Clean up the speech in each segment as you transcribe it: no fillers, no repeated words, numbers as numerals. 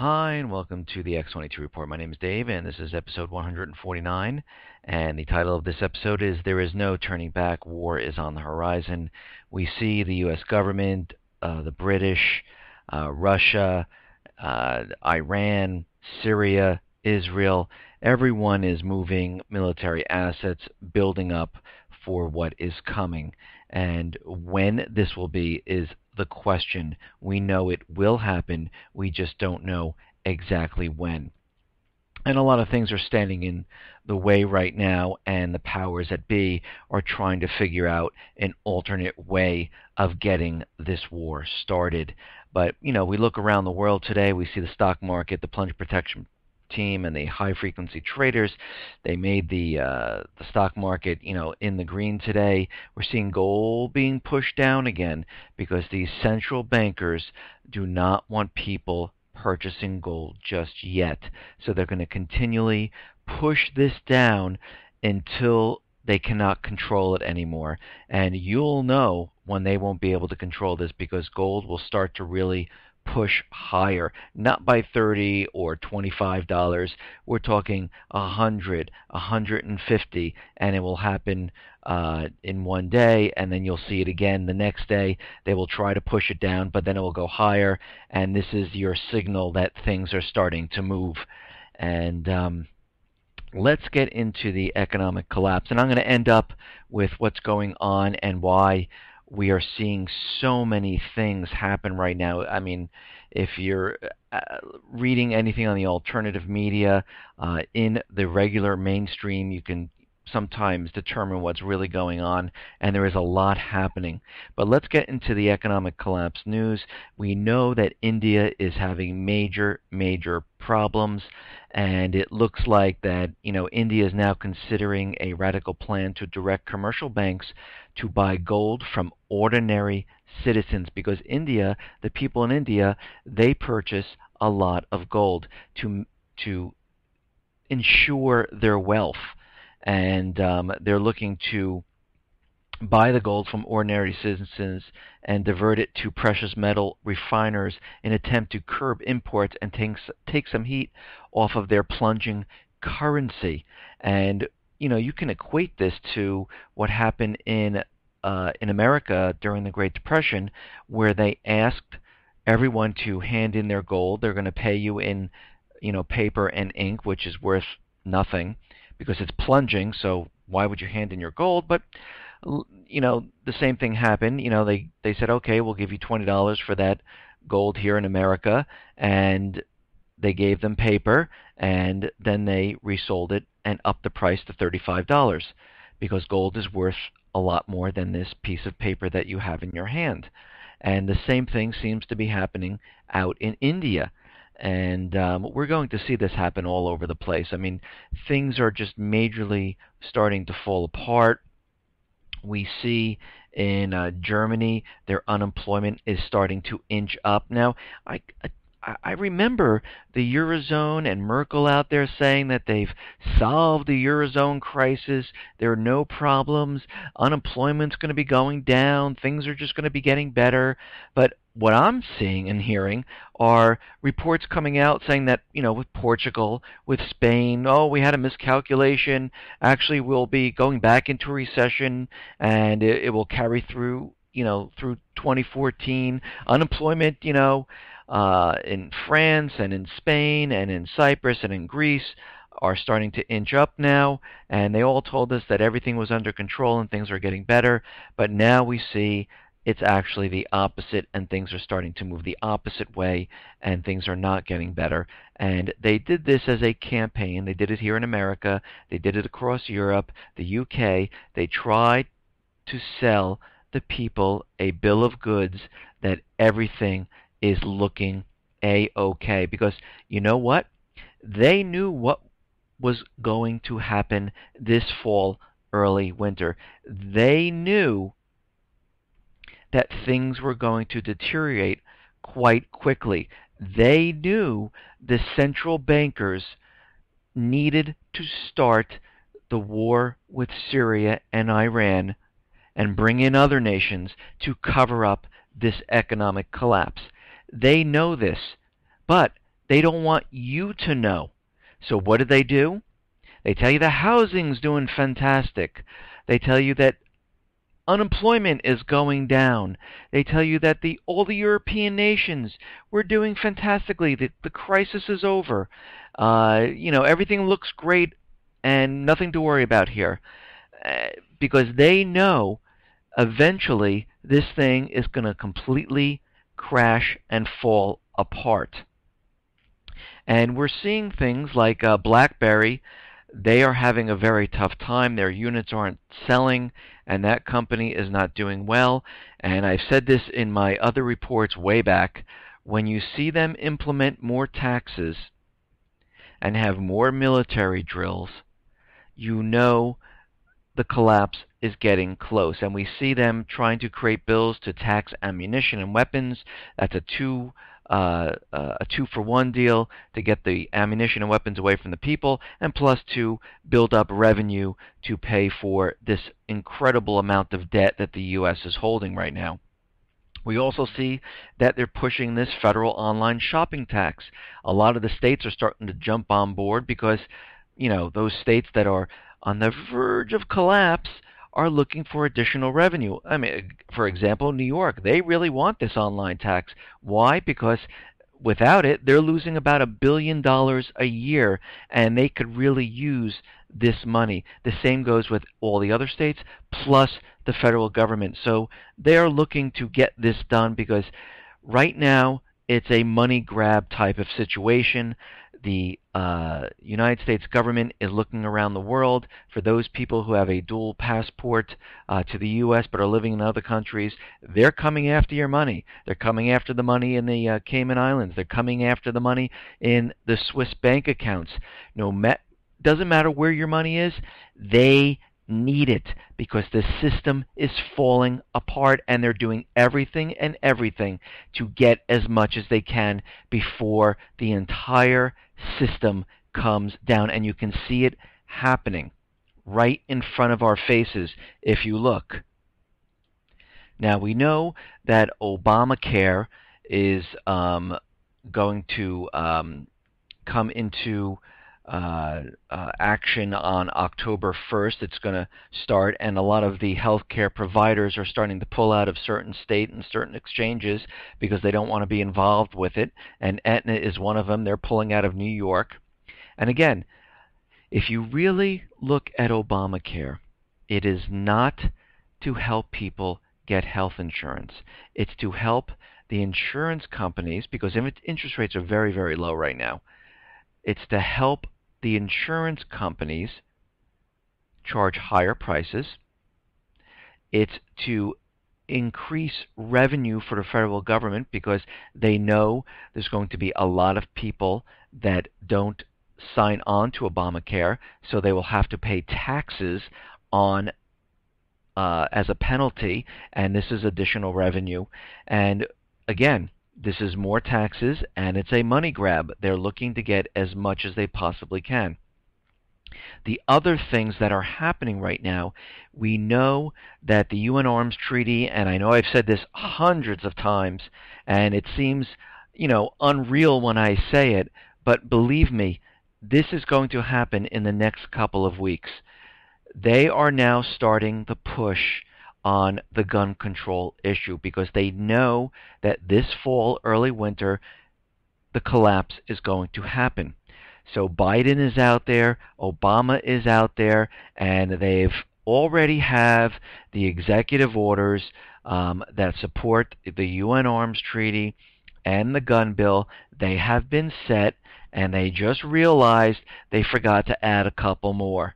Hi, and welcome to the X22 Report. My name is Dave, and this is episode 149. And the title of this episode is There is No Turning Back, War is on the Horizon. We see the U.S. government, the British, Russia, Iran, Syria, Israel. Everyone is moving military assets, building up for what is coming. And when this will be is the question. We know it will happen. We just don't know exactly when. And a lot of things are standing in the way right now, and the powers that be are trying to figure out an alternate way of getting this war started. But, we look around the world today, we see the stock market, the plunge protection team and the high frequency traders. They made the stock market in the green today. We're seeing gold being pushed down again because these central bankers do not want people purchasing gold just yet. So they're going to continually push this down until they cannot control it anymore. And you'll know when they won't be able to control this, because gold will start to really push higher, not by $30 or $25. We're talking $100, $150, and it will happen in one day, and then you'll see it again the next day. They will try to push it down, but then it will go higher, and this is your signal that things are starting to move. And let's get into the economic collapse, and I'm going to end up with what's going on and why we are seeing so many things happen right now. I mean, if you're reading anything on the alternative media, in the regular mainstream, you can sometimes determine what's really going on, and there is a lot happening. But let's get into the economic collapse news. We know that India is having major problems, and it looks like that India is now considering a radical plan to direct commercial banks to buy gold from ordinary citizens, because India, the people in India, they purchase a lot of gold to ensure their wealth, and they're looking to buy the gold from ordinary citizens and divert it to precious metal refiners in an attempt to curb imports and take some heat off of their plunging currency. And you can equate this to what happened in America during the Great Depression, where they asked everyone to hand in their gold. They're going to pay you in paper and ink, which is worth nothing because it's plunging, so why would you hand in your gold? But the same thing happened. They said, okay, we'll give you $20 for that gold here in America, and they gave them paper, and then they resold it and upped the price to $35, because gold is worth a lot more than this piece of paper that you have in your hand. And the same thing seems to be happening out in India. And we're going to see this happen all over the place. I mean, things are just majorly starting to fall apart. We see in Germany, their unemployment is starting to inch up. Now, I remember the Eurozone and Merkel out there saying that they've solved the Eurozone crisis. There are no problems. Unemployment's going to be going down. Things are just going to be getting better. But what I'm seeing and hearing are reports coming out saying that, with Portugal, with Spain, oh, we had a miscalculation. Actually, we'll be going back into a recession, and it will carry through, through 2014. Unemployment, in France and in Spain and in Cyprus and in Greece are starting to inch up now, and they all told us that everything was under control and things are getting better. But now we see it's actually the opposite, and things are starting to move the opposite way, and things are not getting better. And they did this as a campaign. They did it here in America. They did it across Europe, the UK. They tried to sell the people a bill of goods that everything is looking A-OK. Because you know what? They knew what was going to happen this fall, early winter. They knew that things were going to deteriorate quite quickly. They knew the central bankers needed to start the war with Syria and Iran and bring in other nations to cover up this economic collapse. They know this, but They don't want you to know. So what do? They tell you the housing's doing fantastic. They tell you that unemployment is going down. They tell you that all the European nations were doing fantastically. That the crisis is over. Everything looks great and nothing to worry about here, because they know eventually this thing is going to completely crash and fall apart. And we're seeing things like BlackBerry. They are having a very tough time. Their units aren't selling, and that company is not doing well. And I've said this in my other reports way back. When you see them implement more taxes and have more military drills, you know the collapse is getting close. And we see them trying to create bills to tax ammunition and weapons. That's a two-for-one deal to get the ammunition and weapons away from the people, and plus to build up revenue to pay for this incredible amount of debt that the U.S. is holding right now. We also see that they're pushing this federal online shopping tax. A lot of the states are starting to jump on board because, those states that are on the verge of collapse are looking for additional revenue. I mean, for example, New York, they really want this online tax. Why? Because without it, they're losing about $1 billion a year, and they could really use this money. The same goes with all the other states, plus the federal government. So they're looking to get this done because right now it's a money grab type of situation. The United States government is looking around the world for those people who have a dual passport to the U.S. but are living in other countries. They're coming after your money. They're coming after the money in the Cayman Islands. They're coming after the money in the Swiss bank accounts. Doesn't matter where your money is, they need it because the system is falling apart, and they're doing everything to get as much as they can before the entire system comes down. And you can see it happening right in front of our faces if you look. Now, we know that Obamacare is going to come into action on October 1st. It's going to start, and a lot of the healthcare providers are starting to pull out of certain state and certain exchanges because they don't want to be involved with it, and Aetna is one of them. They're pulling out of New York. And again, if you really look at Obamacare, it is not to help people get health insurance. It's to help the insurance companies, because interest rates are very, very low right now. It's to help the insurance companies charge higher prices. It's to increase revenue for the federal government because they know there's going to be a lot of people that don't sign on to Obamacare, so they will have to pay taxes on as a penalty, and this is additional revenue. And again, this is more taxes, and it's a money grab. They're looking to get as much as they possibly can. The other things that are happening right now, we know that the UN Arms Treaty, and I know I've said this hundreds of times, and it seems, unreal when I say it, but believe me, this is going to happen in the next couple of weeks. They are now starting the push on the gun control issue because they know that this fall, early winter, the collapse is going to happen. So Biden is out there, Obama is out there, and they've already have the executive orders that support the UN Arms Treaty and the gun bill. They have been set, and they just realized they forgot to add a couple more.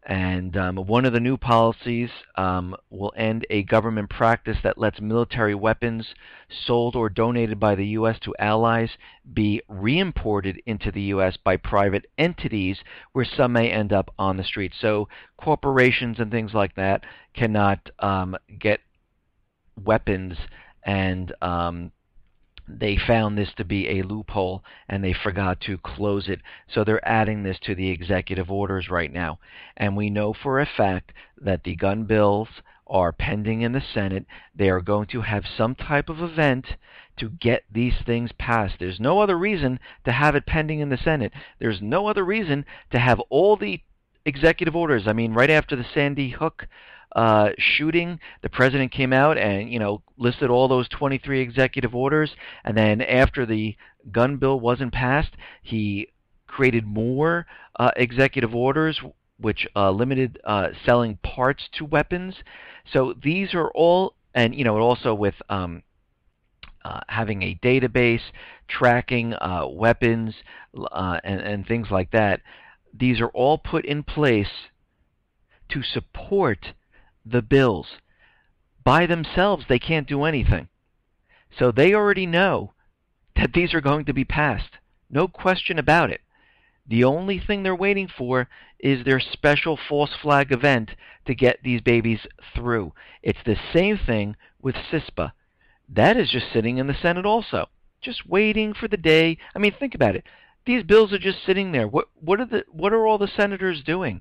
And one of the new policies will end a government practice that lets military weapons sold or donated by the U.S. to allies be reimported into the U.S. by private entities, where some may end up on the street. So corporations and things like that cannot get weapons, and they found this to be a loophole, and they forgot to close it. So they're adding this to the executive orders right now. And we know for a fact that the gun bills are pending in the Senate. They are going to have some type of event to get these things passed. There's no other reason to have it pending in the Senate. There's no other reason to have all the executive orders. I mean, right after the Sandy Hook shooting, the president came out and listed all those 23 executive orders, and then after the gun bill wasn't passed, he created more executive orders which limited selling parts to weapons. So these are all, and also with having a database tracking weapons and things like that. These are all put in place to support the bills. By themselves, they can't do anything. So they already know that these are going to be passed. No question about it. The only thing they're waiting for is their special false flag event to get these babies through. It's the same thing with CISPA. That is just sitting in the Senate also, just waiting for the day. I mean, think about it. These bills are just sitting there. What are all the senators doing?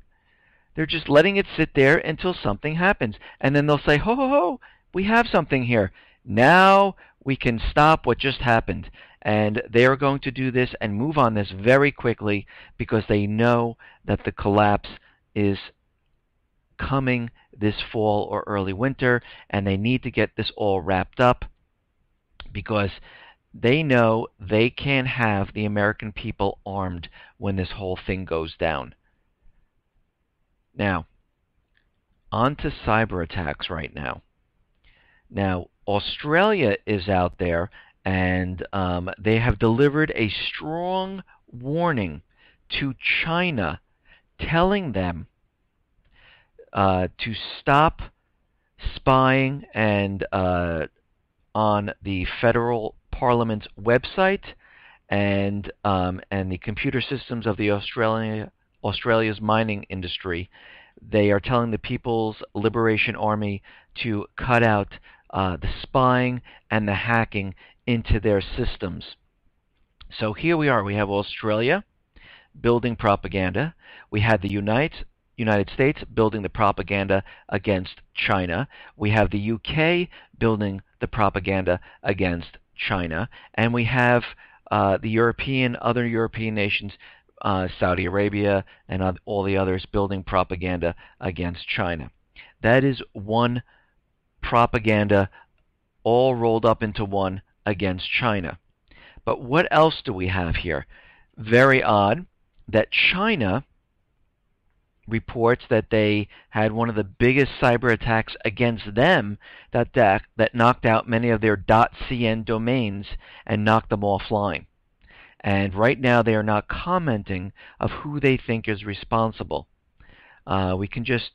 They're just letting it sit there until something happens. And then they'll say, ho, ho, ho, we have something here. Now we can stop what just happened. And they are going to do this and move on this very quickly because they know that the collapse is coming this fall or early winter, and they need to get this all wrapped up because they know they can't have the American people armed when this whole thing goes down. Now, on to cyber attacks right now. Now, Australia is out there, and they have delivered a strong warning to China, telling them to stop spying and on the federal parliament's website and the computer systems of the Australia's mining industry. They are telling the People's Liberation Army to cut out the spying and the hacking into their systems. So here we are. We have Australia building propaganda. We had the United States building the propaganda against China. We have the UK building the propaganda against China. And we have the other European nations, Saudi Arabia and all the others building propaganda against China. That is one propaganda all rolled up into one against China. But what else do we have here? Very odd that China reports that they had one of the biggest cyber attacks against them that knocked out many of their .cn domains and knocked them offline. And right now they are not commenting of who they think is responsible. We can just,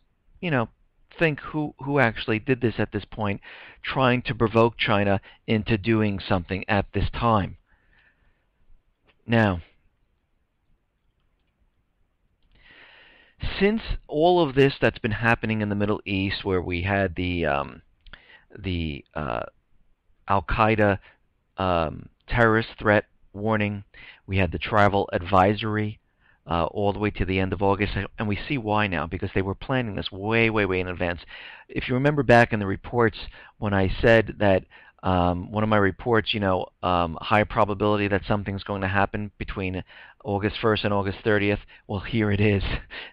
think who actually did this at this point, trying to provoke China into doing something at this time. Now, since all of this that's been happening in the Middle East, where we had the Al-Qaeda terrorist threat warning, we had the travel advisory all the way to the end of August, and we see why now, because they were planning this way, way, way in advance. If you remember back in the reports when I said that one of my reports, high probability that something's going to happen between August 1st and August 30th, well, here it is.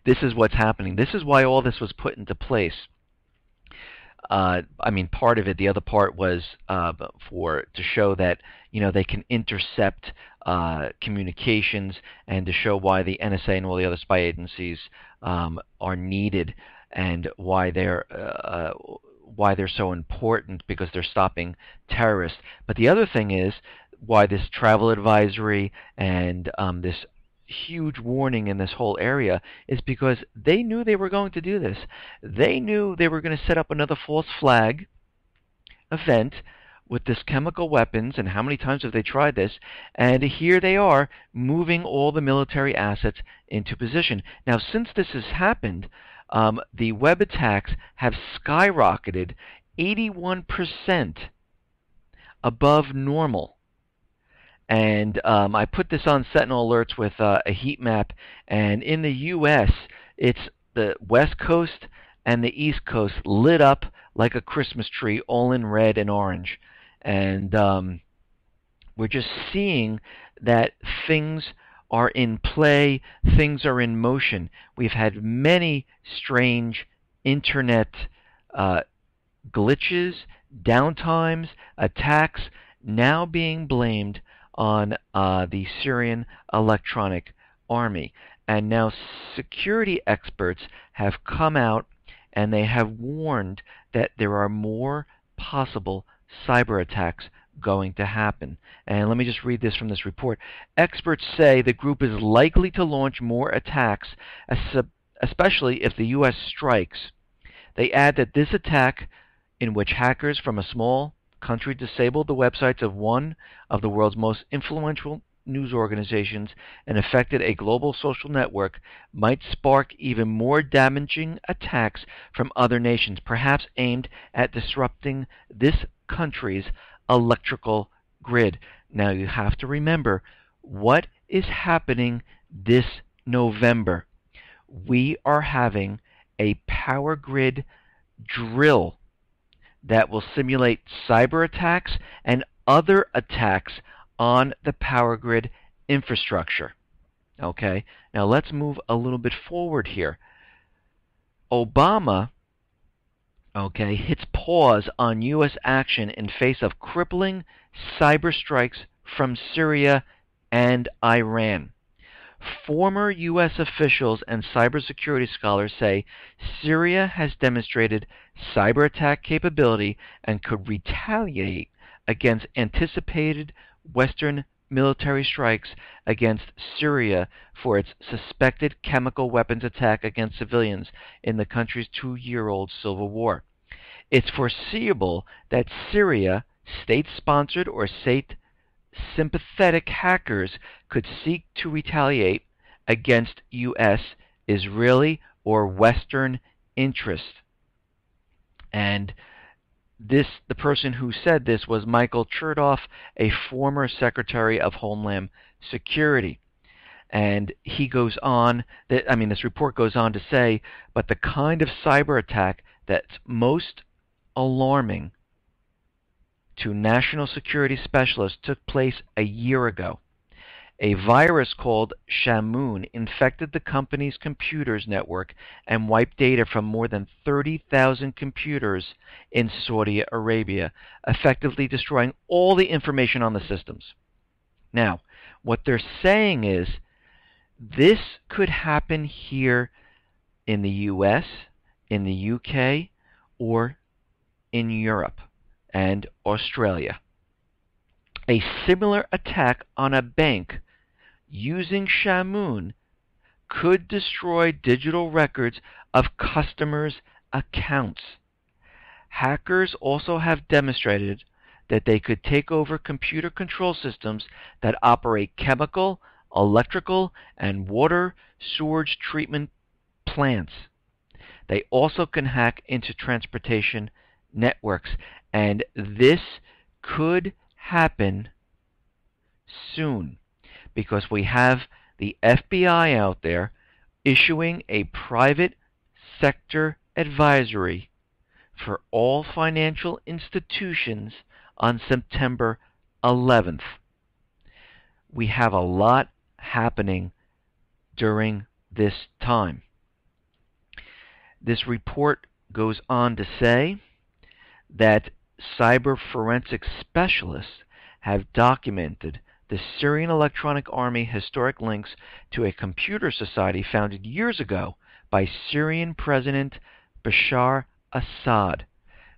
This is what's happening. This is why all this was put into place. Part of it, the other part was to show that they can intercept communications, and to show why the NSA and all the other spy agencies are needed, and why they're so important, because they're stopping terrorists. But the other thing is why this travel advisory and this huge warning in this whole area is because they knew they were going to do this. They knew they were going to set up another false flag event with this chemical weapons, and how many times have they tried this? And here they are moving all the military assets into position. Now, since this has happened, the web attacks have skyrocketed 81% above normal. And I put this on Sentinel Alerts with a heat map, and in the U.S., it's the West Coast and the East Coast lit up like a Christmas tree, all in red and orange. And We're just seeing that things are in play, things are in motion. We've had many strange internet glitches, downtimes, attacks now being blamed on the Syrian Electronic Army. And now security experts have come out and they have warned that there are more possible cyber attacks going to happen. And let me just read this from this report. Experts say the group is likely to launch more attacks, especially if the U.S. strikes. They add that this attack, in which hackers from a small country disabled the websites of one of the world's most influential news organizations and affected a global social network, might spark even more damaging attacks from other nations, perhaps aimed at disrupting this country's electrical grid. Now you have to remember what is happening this November. We are having a power grid drill that will simulate cyber attacks and other attacks on the power grid infrastructure. Okay, now let's move a little bit forward here. Obama, hits pause on U.S. action in face of crippling cyber strikes from Syria and Iran. Former U.S. officials and cybersecurity scholars say Syria has demonstrated cyber attack capability and could retaliate against anticipated Western military strikes against Syria for its suspected chemical weapons attack against civilians in the country's 2-year-old civil war. It's foreseeable that Syria, state-sponsored or state-sympathetic hackers could seek to retaliate against U.S., Israeli, or Western interests. And the person who said this was Michael Chertoff, a former Secretary of Homeland Security. And he goes on, this report goes on to say, but the kind of cyber attack that's most alarming to national security specialists took place a year ago. A virus called Shamoon infected the company's computers network and wiped data from more than 30,000 computers in Saudi Arabia, effectively destroying all the information on the systems. Now, what they're saying is this could happen here in the U.S., in the U.K., or in Europe and Australia. A similar attack on a bank using Shamoon could destroy digital records of customers' accounts. Hackers also have demonstrated that they could take over computer control systems that operate chemical, electrical, and water sewage treatment plants. They also can hack into transportation networks, and this could happen soon because we have the FBI out there issuing a private sector advisory for all financial institutions on September 11th. We have a lot happening during this time. This report goes on to say that cyber forensic specialists have documented the Syrian Electronic Army historic links to a computer society founded years ago by Syrian President Bashar Assad.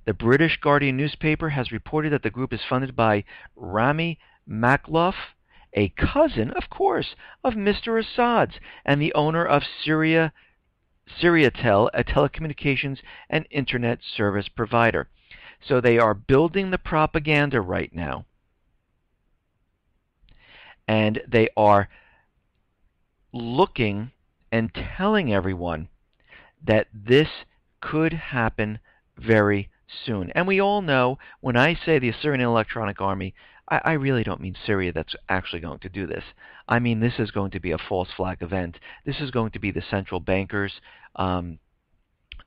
The British Guardian newspaper has reported that the group is funded by Rami Maklouf, a cousin, of course, of Mr. Assad's and the owner of Syriatel, a telecommunications and internet service provider. So they are building the propaganda right now. And they are looking and telling everyone that this could happen very soon. And we all know when I say the Syrian Electronic Army, I really don't mean Syria that's actually going to do this. I mean this is going to be a false flag event. This is going to be the central bankers, the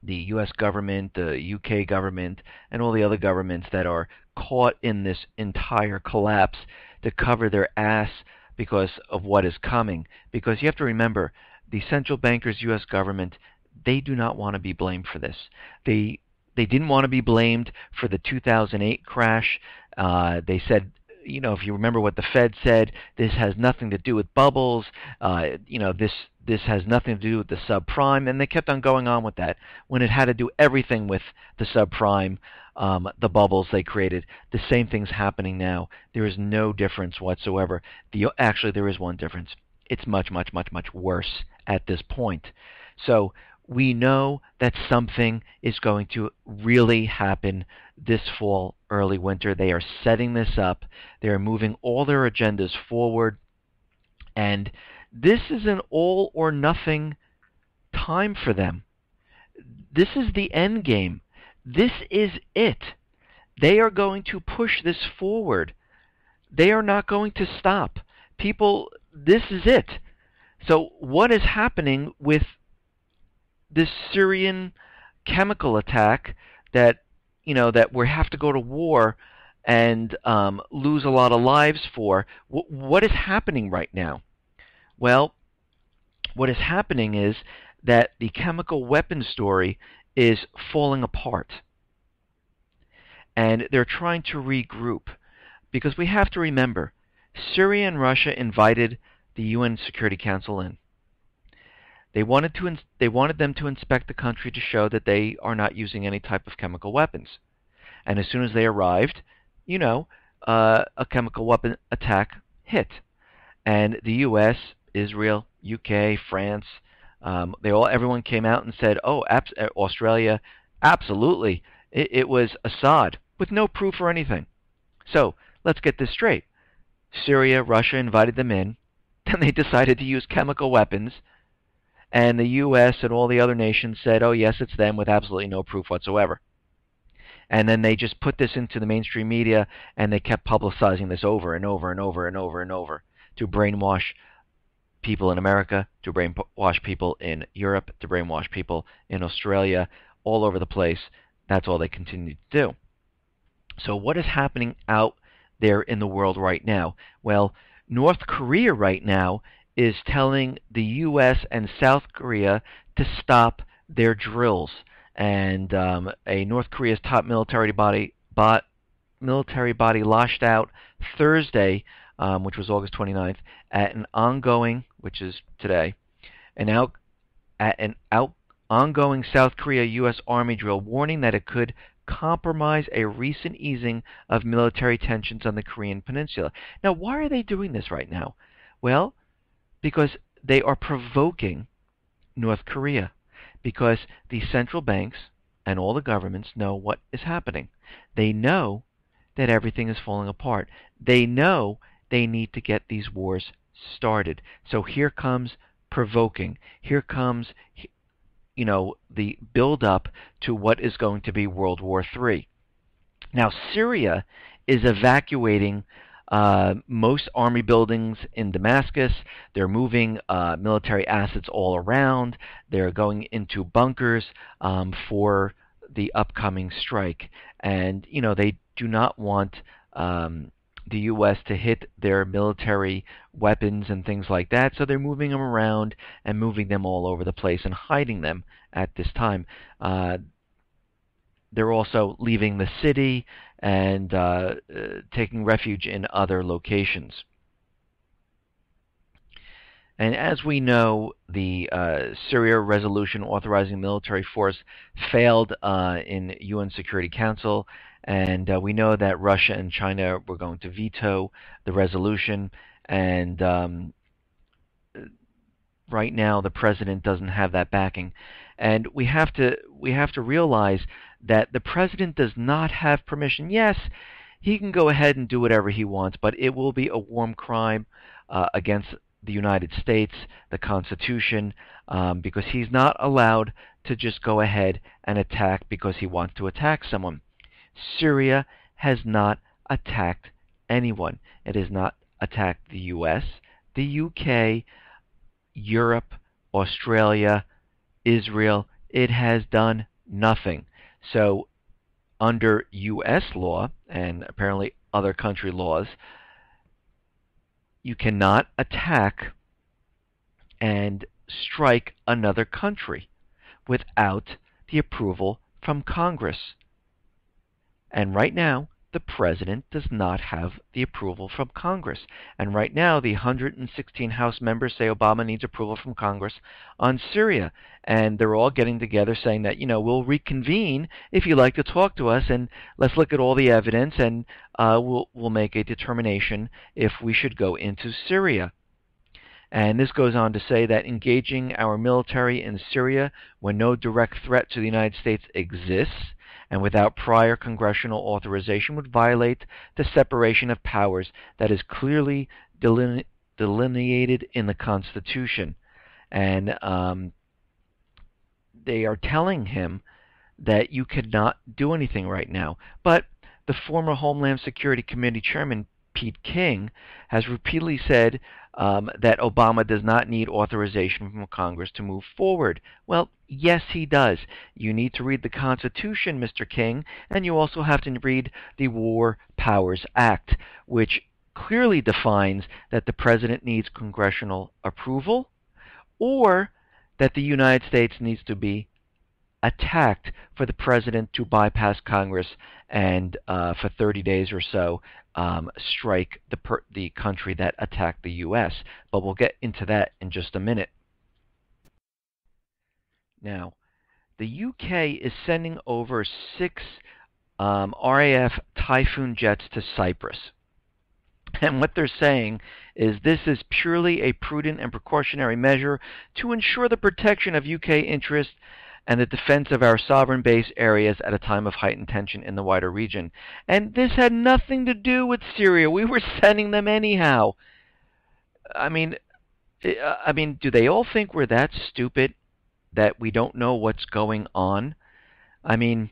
U.S. government, the U.K. government, and all the other governments that are caught in this entire collapse to cover their ass because of what is coming. Because you have to remember, the central bankers, U.S. government, they do not want to be blamed for this. They didn't want to be blamed for the 2008 crash. They said, if you remember what the Fed said, this has nothing to do with bubbles. This has nothing to do with the subprime, and they kept on going on with that when it had to do everything with the subprime, the bubbles they created. The same thing's happening now. There is no difference whatsoever. Actually, there is one difference. It's much, much, much, much worse at this point. So we know that something is going to really happen this fall, early winter. They are setting this up. They are moving all their agendas forward. And this is an all or nothing time for them. This is the end game. This is it. They are going to push this forward. They are not going to stop. People, this is it. So what is happening with this Syrian chemical attack that we have to go to war and lose a lot of lives for? What is happening right now? Well, what is happening is that the chemical weapons story is falling apart. And they're trying to regroup. Because we have to remember, Syria and Russia invited the UN Security Council in. They wanted them to inspect the country to show that they are not using any type of chemical weapons. And as soon as they arrived, a chemical weapon attack hit. And the U.S., Israel, UK, France, everyone came out and said, Australia, absolutely, it was Assad, with no proof or anything. So let's get this straight. Syria, Russia invited them in, and they decided to use chemical weapons, and the U.S. and all the other nations said, oh yes, it's them, with absolutely no proof whatsoever. And then they just put this into the mainstream media, and they kept publicizing this over and over and over and over and over to brainwash people in America, to brainwash people in Europe, to brainwash people in Australia, all over the place. That's all they continue to do. So what is happening out there in the world right now? Well, North Korea right now is telling the U.S. and South Korea to stop their drills. And a North Korea's top military body lashed out Thursday, which was August 29th, at an ongoing, which is today, ongoing South Korea-U.S. Army drill, warning that it could compromise a recent easing of military tensions on the Korean Peninsula. Now, why are they doing this right now? Well, because they are provoking North Korea, because the central banks and all the governments know what is happening. They know that everything is falling apart. They know they need to get these wars started. So here comes provoking. Here comes, the build-up to what is going to be World War III. Now, Syria is evacuating most army buildings in Damascus. They're moving military assets all around. They're going into bunkers for the upcoming strike. And, they do not want the U.S. to hit their military weapons and things like that, so they're moving them around and moving them all over the place and hiding them at this time. They're also leaving the city and taking refuge in other locations. And as we know, the Syria resolution authorizing military force failed in UN Security Council, and we know that Russia and China were going to veto the resolution, and right now the president doesn't have that backing. And we have to realize that the president does not have permission. Yes, he can go ahead and do whatever he wants, but it will be a war crime against the United States, the Constitution, because he's not allowed to just go ahead and attack because he wants to attack someone. Syria has not attacked anyone. It has not attacked the U.S., the UK, Europe, Australia, Israel. It has done nothing. So under U.S. law, and apparently other country laws, you cannot attack and strike another country without the approval from Congress. And right now, the president does not have the approval from Congress. And right now, the 116 House members say Obama needs approval from Congress on Syria. And they're all getting together saying that, we'll reconvene if you'd like to talk to us, and let's look at all the evidence, and we'll make a determination if we should go into Syria. And this goes on to say that engaging our military in Syria when no direct threat to the United States exists and without prior congressional authorization would violate the separation of powers that is clearly delineated in the Constitution. And they are telling him that you cannot do anything right now. But the former Homeland Security Committee Chairman, Pete King, has repeatedly said that Obama does not need authorization from Congress to move forward. Well, yes, he does. You need to read the Constitution, Mr. King, and you also have to read the War Powers Act, which clearly defines that the president needs congressional approval, or that the United States needs to be attacked for the president to bypass Congress and for 30 days or so strike the country that attacked the U.S. But we'll get into that in just a minute. Now, the UK is sending over 6 RAF Typhoon jets to Cyprus. And what they're saying is this is purely a prudent and precautionary measure to ensure the protection of UK interests and the defense of our sovereign base areas at a time of heightened tension in the wider region. And this had nothing to do with Syria. We were sending them anyhow. I mean, do they all think we're that stupid that we don't know what's going on? I mean,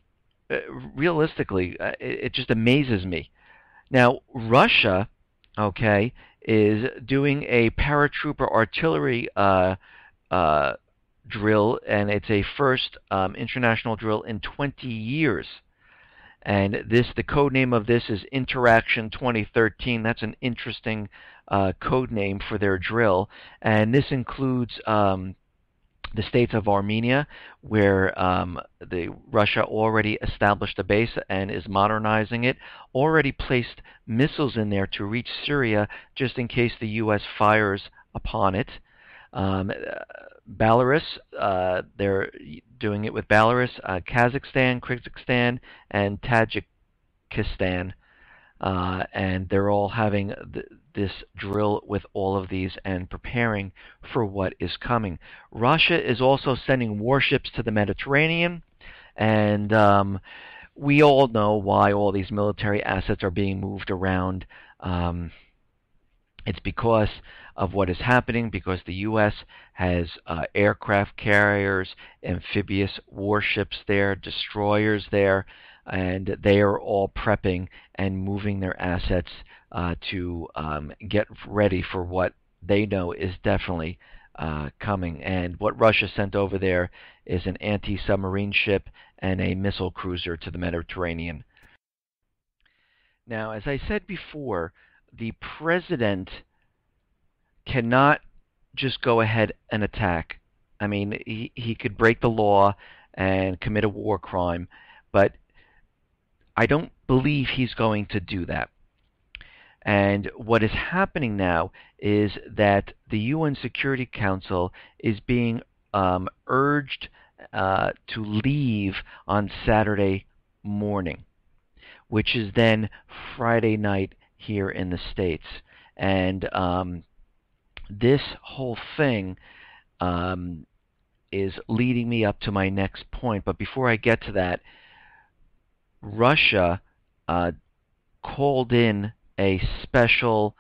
realistically, it just amazes me. Now, Russia, okay, is doing a paratrooper artillery drill, and it's a first international drill in 20 years. And the code name of this is Interaction 2013. That's an interesting code name for their drill. And this includes the states of Armenia, where Russia already established a base and is modernizing it, already placed missiles in there to reach Syria just in case the U.S. fires upon it. Belarus, they're doing it with Belarus, Kazakhstan, Kyrgyzstan, and Tajikistan, and they're all having this drill with all of these and preparing for what is coming. Russia is also sending warships to the Mediterranean, and we all know why all these military assets are being moved around. It's because of what is happening, because the U.S. has aircraft carriers, amphibious warships there, destroyers there, and they are all prepping and moving their assets to get ready for what they know is definitely coming. And what Russia sent over there is an anti-submarine ship and a missile cruiser to the Mediterranean. Now, as I said before, the president cannot just go ahead and attack. I mean, he could break the law and commit a war crime, but I don't believe he's going to do that. And what is happening now is that the UN Security Council is being urged to leave on Saturday morning, which is then Friday night here in the States. And this whole thing is leading me up to my next point. But before I get to that, Russia called in a special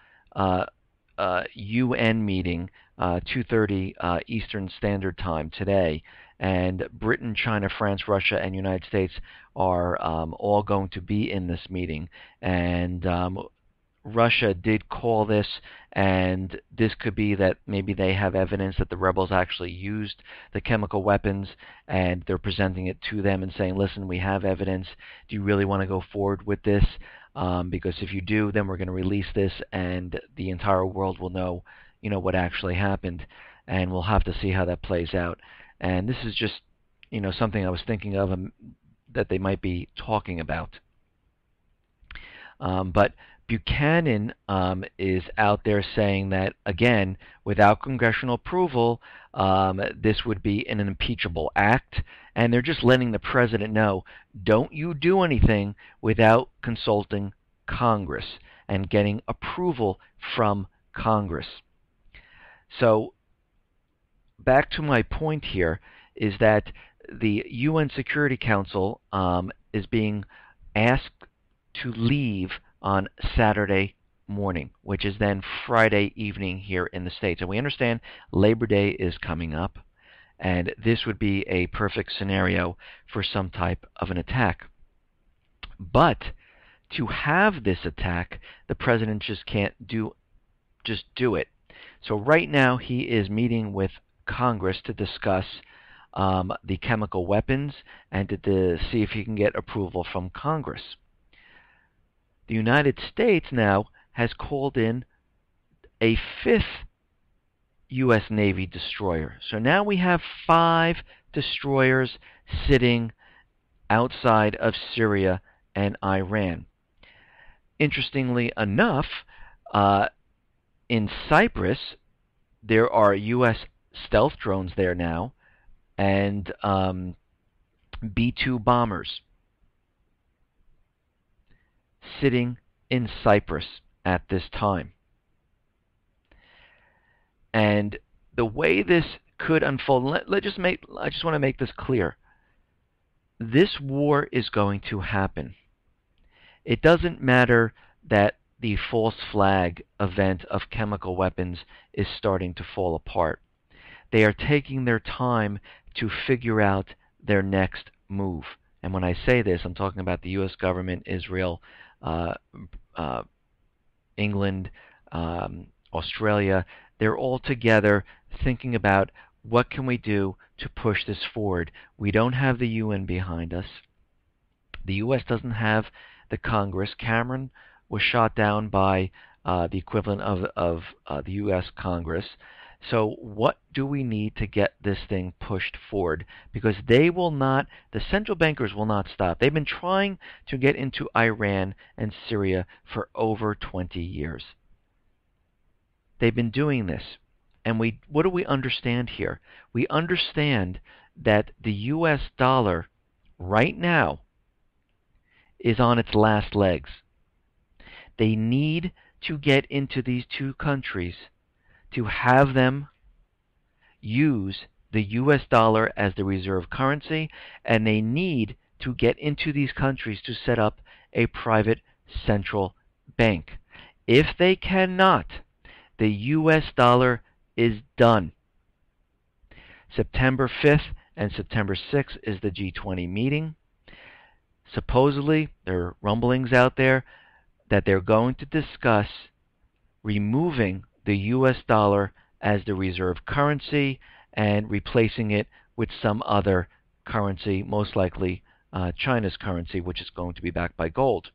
UN meeting, 2:30 Eastern Standard Time today. And Britain, China, France, Russia, and United States are all going to be in this meeting. And Russia did call this, and this could be that maybe they have evidence that the rebels actually used the chemical weapons, and they're presenting it to them and saying, listen, we have evidence. Do you really want to go forward with this? because if you do, then we're going to release this, and the entire world will know, what actually happened, and we'll have to see how that plays out. And this is just, something I was thinking of that they might be talking about. But Buchanan is out there saying that, again, without congressional approval, this would be an impeachable act, and they're just letting the president know, don't you do anything without consulting Congress and getting approval from Congress. So back to my point here is that the UN Security Council is being asked to leave on Saturday morning, which is then Friday evening here in the States. And we understand Labor Day is coming up, and this would be a perfect scenario for some type of an attack. But to have this attack, the president just can't do it. So right now he is meeting with Congress to discuss the chemical weapons and to see if he can get approval from Congress. The United States now has called in a 5th U.S. Navy destroyer. So now we have 5 destroyers sitting outside of Syria and Iran. Interestingly enough, in Cyprus, there are U.S. stealth drones there now, and B-2 bombers sitting in Cyprus at this time. And the way this could unfold, I just want to make this clear. This war is going to happen. It doesn't matter that the false flag event of chemical weapons is starting to fall apart. They are taking their time to figure out their next move. And when I say this, I'm talking about the U.S. government, Israel, England, Australia. They're all together thinking about what can we do to push this forward. We don't have the UN behind us. The U.S. doesn't have the Congress. Cameron was shot down by the equivalent of the U.S. Congress. So what do we need to get this thing pushed forward? Because they will not, the central bankers will not stop. They've been trying to get into Iran and Syria for over 20 years. They've been doing this. And what do we understand here? We understand that the U.S. dollar right now is on its last legs. They need to get into these two countries to have them use the U.S. dollar as the reserve currency, and they need to get into these countries to set up a private central bank. If they cannot, the U.S. dollar is done. September 5th and September 6th is the G20 meeting. Supposedly, there are rumblings out there that they're going to discuss removing the U.S. dollar as the reserve currency and replacing it with some other currency, most likely China's currency, which is going to be backed by gold.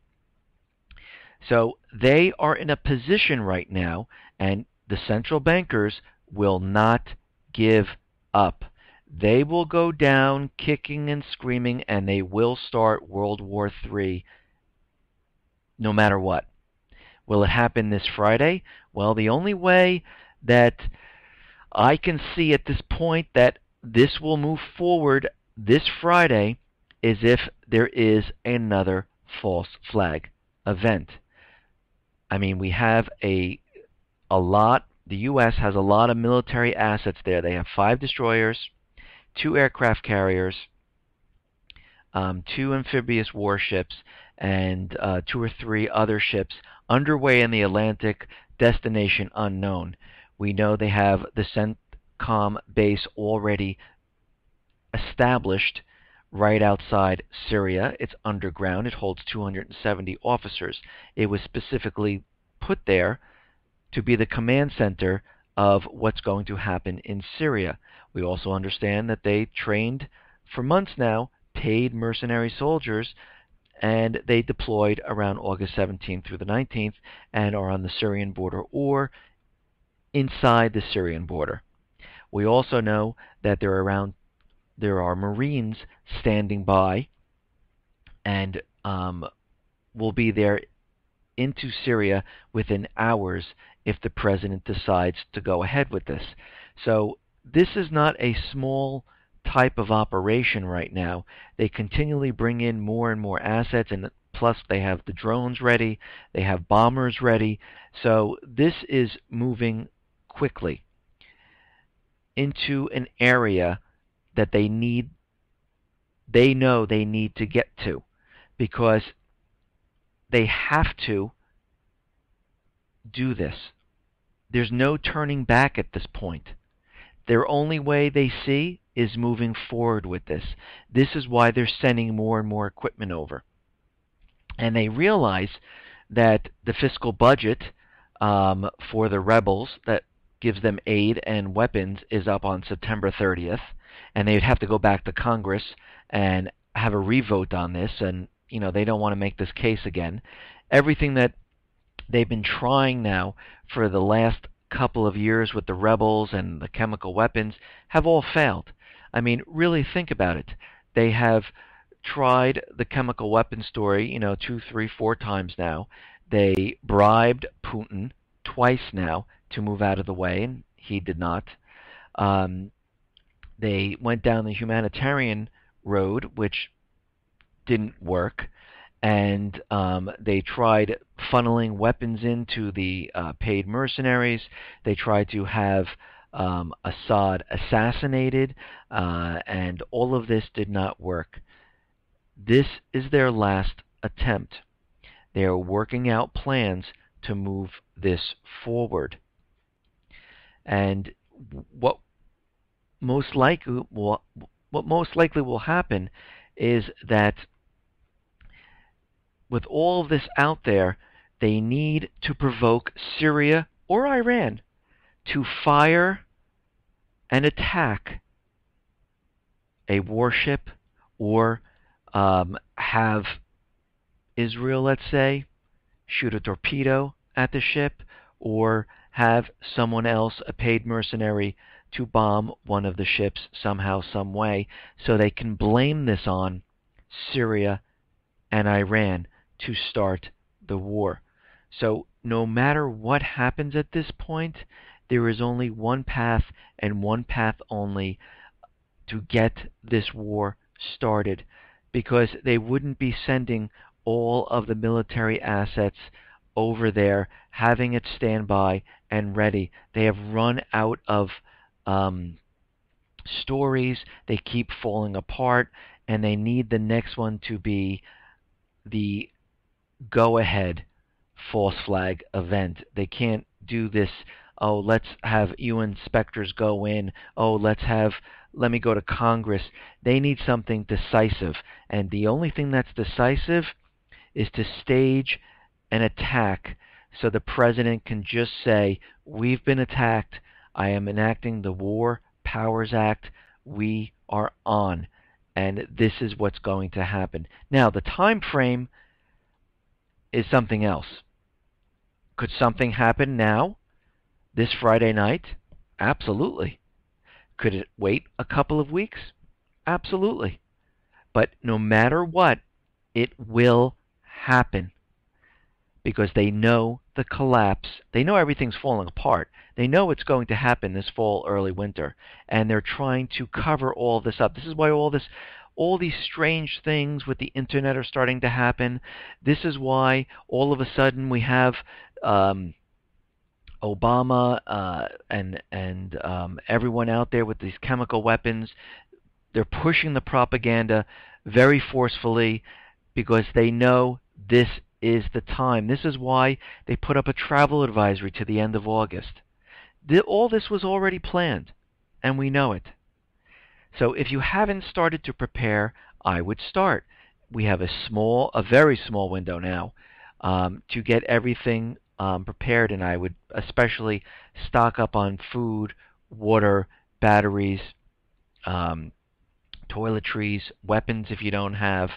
So they are in a position right now, and the central bankers will not give up. They will go down kicking and screaming, and they will start World War III no matter what. Will it happen this Friday? Well, the only way that I can see at this point that this will move forward this Friday is if there is another false flag event. I mean, we have a lot, the U.S. has a lot of military assets there. They have 5 destroyers, 2 aircraft carriers, 2 amphibious warships, and 2 or 3 other ships underway in the Atlantic, destination unknown. We know they have the CENTCOM base already established right outside Syria. It's underground. It holds 270 officers. It was specifically put there to be the command center of what's going to happen in Syria. We also understand that they trained for months now paid mercenary soldiers and they deployed around August 17th through the 19th and are on the Syrian border or inside the Syrian border. We also know that there are Marines standing by and will be there into Syria within hours if the president decides to go ahead with this. So this is not a small type of operation right now. They continually bring in more and more assets, and plus they have the drones ready, they have bombers ready. So this is moving quickly into an area that they know they need to get to, because they have to do this. There's no turning back at this point. Their only way they see is moving forward with this. This is why they're sending more and more equipment over. And they realize that the fiscal budget for the rebels that gives them aid and weapons is up on September 30th, and they'd have to go back to Congress and have a revote on this, and they don't want to make this case again. Everything that they've been trying now for the last couple of years with the rebels and the chemical weapons have all failed. I mean, really think about it. They have tried the chemical weapons story, 2, 3, 4 times now. They bribed Putin twice now to move out of the way, and he did not. They went down the humanitarian road, which didn't work, and they tried funneling weapons into the paid mercenaries. They tried to have Assad assassinated, and all of this did not work. This is their last attempt. They are working out plans to move this forward. And what most likely will happen is that with all of this out there, they need to provoke Syria or Iran to fire and attack a warship, or have Israel, let's say, shoot a torpedo at the ship, or have someone else, a paid mercenary, to bomb one of the ships somehow, some way, so they can blame this on Syria and Iran to start the war. So no matter what happens at this point, there is only one path, and one path only, to get this war started, because they wouldn't be sending all of the military assets over there, having it stand by and ready. They have run out of stories. They keep falling apart, and they need the next one to be the go-ahead false flag event. They can't do this, oh, let's have UN inspectors go in, oh, let me go to Congress. They need something decisive, and the only thing that's decisive is to stage an attack so the president can just say, we've been attacked, I am enacting the War Powers Act, we are on, and this is what's going to happen. Now, the time frame is something else. Could something happen now, this Friday night? Absolutely. Could it wait a couple of weeks? Absolutely. But no matter what, it will happen, because they know the collapse. They know everything's falling apart. They know it's going to happen this fall, early winter, and they're trying to cover all this up. This is why all these strange things with the internet are starting to happen. This is why all of a sudden we have Obama and everyone out there with these chemical weapons. They're pushing the propaganda very forcefully, because they know this is the time. This is why they put up a travel advisory to the end of August. All this was already planned, and we know it. So if you haven't started to prepare, I would start. We have a very small window now to get everything prepared, and I would especially stock up on food, water, batteries, toiletries, weapons if you don't have,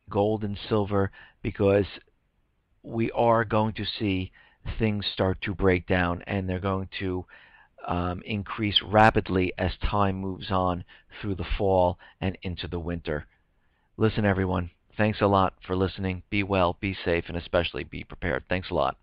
gold and silver, because we are going to see things start to break down, and they're going to increase rapidly as time moves on through the fall and into the winter. Listen, everyone, thanks a lot for listening. Be well, be safe, and especially be prepared. Thanks a lot.